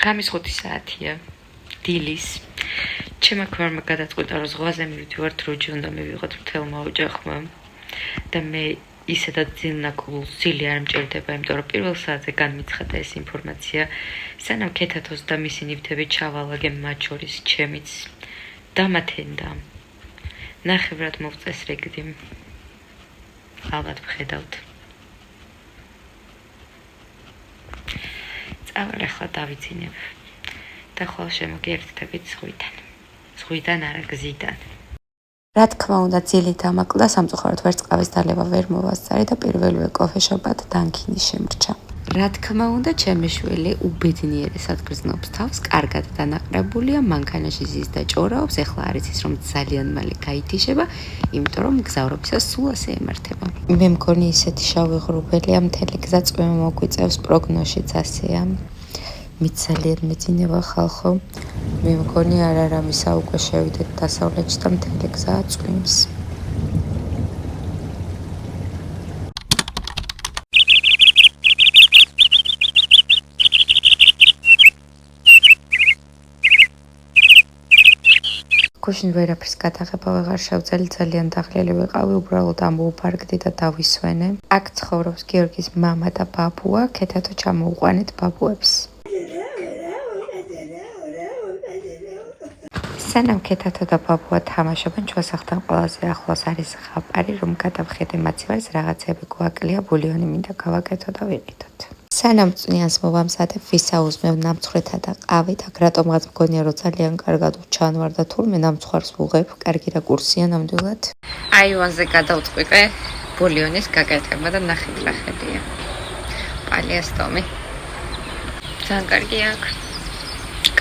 ღამის 5 საათია. დილის. ჩემმა ქმარმა გადაწყვიტა, რომ ზღვაზე მივდივართ, როჯი უნდა მივიღოთ მთელმა ოჯახმა. და მე ისედაც ძილი არ მჭირდება, იმიტომ რომ პირველ საათზე განმიცხადა ეს ინფორმაცია, სანამ ქეთათოს და მისი ნივთები ჩავალაგე მათ შორის ჩემიც დამათენდა. ნახევრად მოვწეს რეგდი. ალბათ ვხედავთ. წავალ ახლა დავიცინებ და ხოლ შემოგიერთდებით ზღვიდან არა გზიდან. რა თქმა უნდა, ძილი დამაკლდა, სამწუხაროდ ვერც ყავის დალევა ვერ მოვასწარი და პირველივე კოფეშოპად დანქინი შემრჩა. რა თქმა უნდა, ჩემი შვილი უბედნიერესად გრძნობს თავს, კარგად დანაყრებულია, მანქანაში ზის და ჭორაობს, ეხლა არ იცის რომ ძალიან მალე გაითიშება, იმიტომ რომ მგზავრობისას სულ ასე ემართება. მე მგონი ისეთი შავი ღრუბელია, მთელი გზა წვიმა მოგვიწევს, პროგნოზშიც ასეა. მით ძალიან მეძინება ხალხო. მე მგონი არამისა უკვე შევიდეთ დასავლეთში და მთელი გზა წვიმს. გუშინ ვერაფერს გადაღება ვეღარ შევძელი, ძალიან დაღლილი ვიყავი, უბრალოდ ამოუფარგდი და დავისვენე. აქ ცხოვრობს გიორგის მამა და ბაბუა, ქეთათო ჩამოუყვანეთ ბაბუებს. სანამ ქეთათო და ბაბუა თამაშობენ, ჩვენ სახთან ყველაზე ახლოს არის ხაპარი, რომ გადავხედე მაცივარს, რაღაცები გვაკლია, ბულიონი მინდა გავაკეთო და ვიყიდოთ. სანამ წვნიანს მოვამზადებ, ვისაუზმევ ნამცხრეთა და ყავით, აქ რატომღაც მგონია, რომ ძალიან კარგად ვჩანვარ და თურმე ნამცხვარს ვუღებ, კარგი და კურსია ნამდვილად. აივანზე გადავწყვიტე ბულიონის გაკეთება და ნახეთ რა ხედია. პალიასტომი. ძალიან კარგია აქ.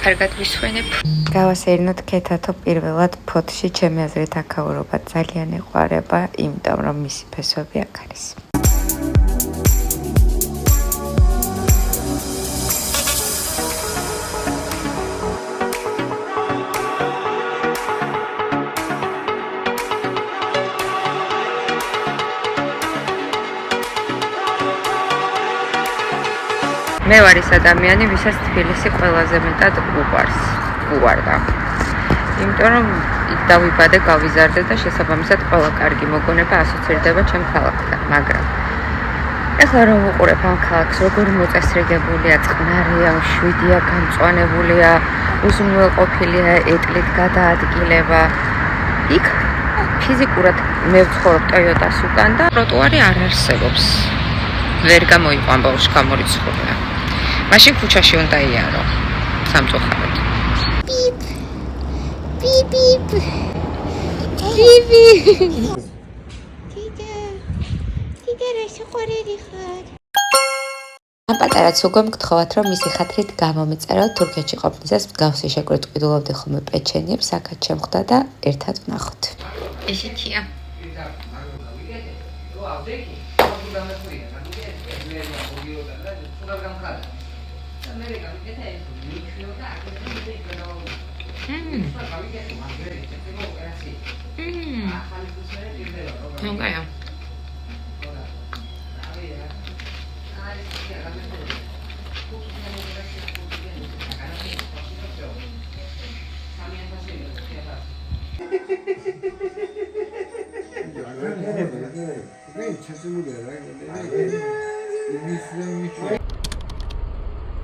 კარგად ვისვენებ. გავასეირნოთ ქეთათო პირველად ფოთში, ჩემი აზრით აქაურობა ძალიან ეყვარება, იმიტომ რომ მისი ფესვები აქ არის. მე ვარ ის ადამიანი, ვისაც თბილისი ყველაზე მეტად უყვარდა. იმიტომ რომ იქ დავიბადე, გავიზარდე და შესაბამისად ყველა კარგი მოგონება ასოცირდება ჩემ ქალაქთან, მაგრამ ეხლა რომ ვუყურებ ამ ქალაქს, როგორი მოწესრიგებულია, წყნარია, მშვიდია, გამწვანებულია, უზრუნველყოფილია ეტლით გადაადგილება. იქ ფიზიკურად მე ვცხოვრობ ტოიოტას უკან და ტროტუარი არ არსებობს. ვერ გამოიყვან ბავშვი გამორიცხულია. მაშინ ქუჩაში უნდა იარო. სამწუხაროდ. პიპ. პიპ პიპ. პიპ. თითე რა შეყარერი ხარ. ამ პატარაც უკვე მგთხოვათ, რომ მისი ხათრით გამომეწეროთ თურქეთში ყოფნისას მსგავსი შეკვეთ ყიდულობდი ხოლმე პეჩენიებს, აქაც შემხვდა და ერთად ვნახოთ. ესეთია. Nogaya.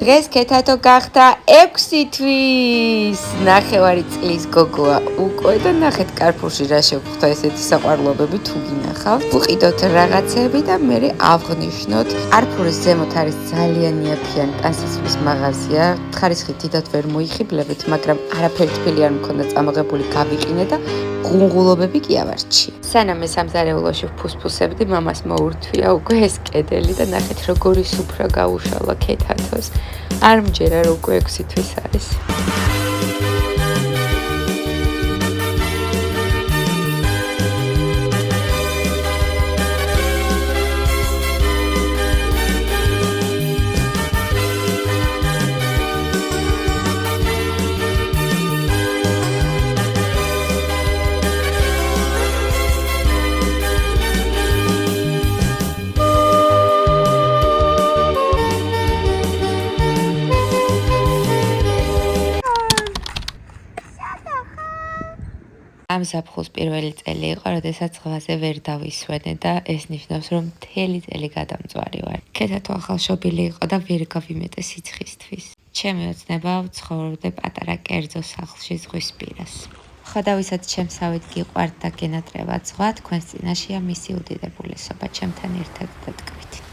დღეს ქეთათო გახდა 6 თვის. ნახევარი წლის გოგოა უკვე და ნახეთ კარფურში რა შევხვდა ესეთი საყვარლობები თუ გინახავთ. ვუყიდოთ რაღაცები და მერე ავღნიშნოთ. კარფურის ზემოთ არის ძალიან იაფიანი ტანსაცმლის მაღაზია. ხარისხი დიდად ვერ მოიხიბლებით, მაგრამ არაფერი თბილი არ მქონდა წამოღებული, გავიყინე და ღუნღულობები კი ავარჩიე. სანამ მე სამზარეულოში ვფუსფუსებდი, მამას მოურთვია უკვე ეს კედელი და ნახეთ როგორი სუფრა გაუშალა ქეთათოს. არ მჯერა რომ უკვე 6 თვის არის. ამ ზაფხულს პირველი წელი იყო, როდესაც ზღვაზე ვერ დავისვენე და ეს ნიშნავს, რომ მთელი წელი გადამწვარი ვარ. ქეთა თუ ახალშობილი იყო და ვერ გავიმეტე სიცხისთვის. ჩემი ოცნება ვცხოვრობდე პატარა კერძო სახლში ზღვის პირას. ხოდავისაც ჩემსავით გიყვართ და გენატრებათ ზღვა, თქვენს წინაშეა მისი უდიდებულესობა, ჩემთან ერთად დატკბით.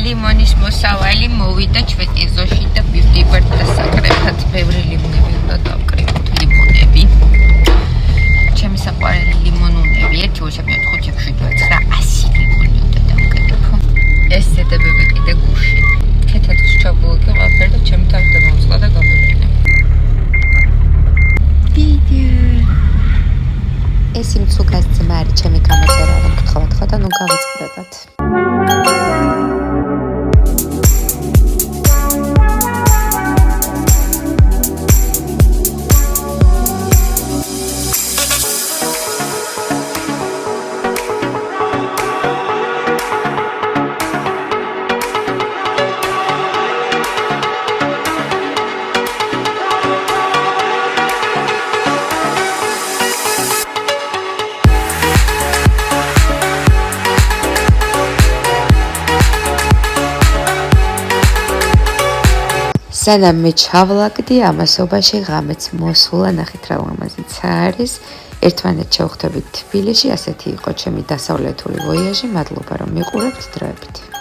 ლიმონის მოსავალი მოვიდა ჩვენ ეზოში და ვივდივართ და საკრებად ბევრი ლიმონები უნდა დავკრიბოთ. ლიმონები ჩემი საყვარელი ლიმონუნები 1 2 3 4 5 6 7 8 100 ლიმონი უნდა დავკრიბო. ეს ზედებები კიდე გუში ქეთათს ჩაბულოკი ყველაფერი და ჩემი თავი დამამწყდა და გავიყენე. ეს იმ ცუგას ძმარი ჩემი გამოწერა რომ გთხოვთ ხო და ნუ გავიწყდებათ. სანამ მე ჩავლაკდი ამასობაში ღამეც მოსულა, ნახეთ რა ლამაზიცა არის. ერთმანეთს შევხვდებით თბილისში, ასეთი იყო ჩემი დასავლეთური ვოიაჟი. მადლობა რომ მიყურებთ დროებით.